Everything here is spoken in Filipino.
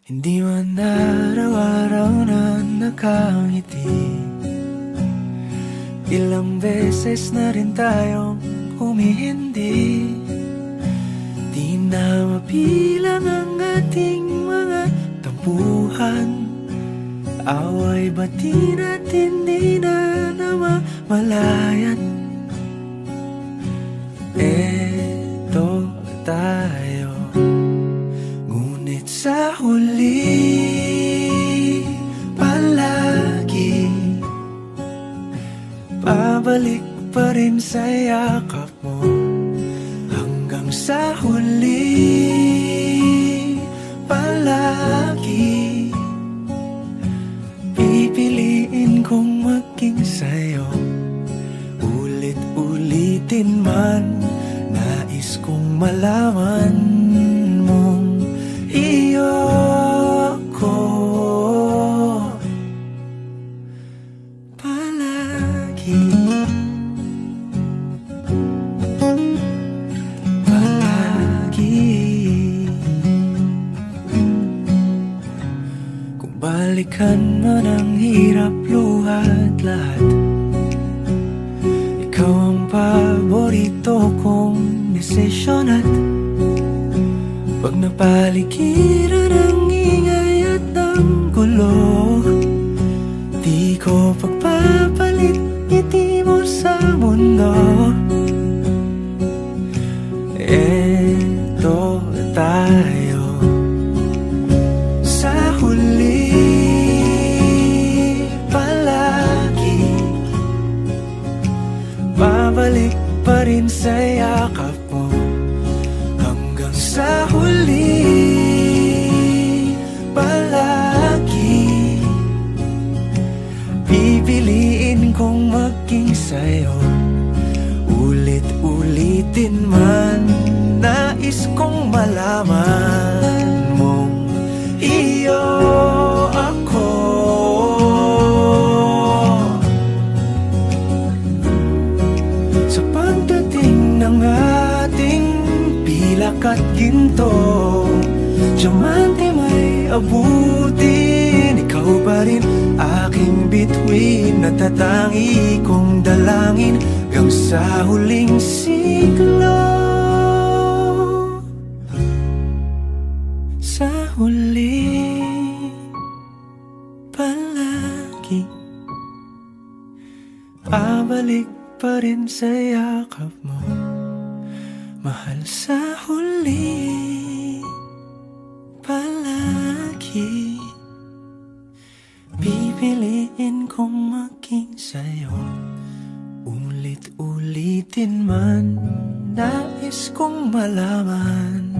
Hindi man araw-araw na nakangiti. Ilang beses na rin tayong humihindi. Di na mabilang ang ating mga tampuhan. Away bati natin di na namamalayan. Eto tayo, ngunit sa huli palagi pabalik pa rin sa yakap mo. Hanggang sa huli palagi pipiliin kong maging sa'yo. Ulit-ulitin man, nais kong malaman mong iyo ako palagi. Kung balikan man ang hirap, luhat lahat, ikaw ang paborito kong desisyon. At pag napaligiran ang ingay at ang gulo, di ko pagpapalit ngiti mo sa mundo. Eto tayo, sa huli palagi babalik pa rin sa yakap mo. Hanggang sa huli palagi pipiliin kong maging sa'yo. Ulit-ulitin man, nais kong malaman mong iyo ako. Sa pagdating ng ating pilak at ginto, diamante may abutin, ikaw pa rin aking bituin. Natatangi kong dalangin hanggang sa huling siglo. Sa huli palagi pabalik pa rin sa yakap mo, mahal. Sa huli palagi pipiliin kong maging sa'yo. Ulit-ulitin man, nais kong malaman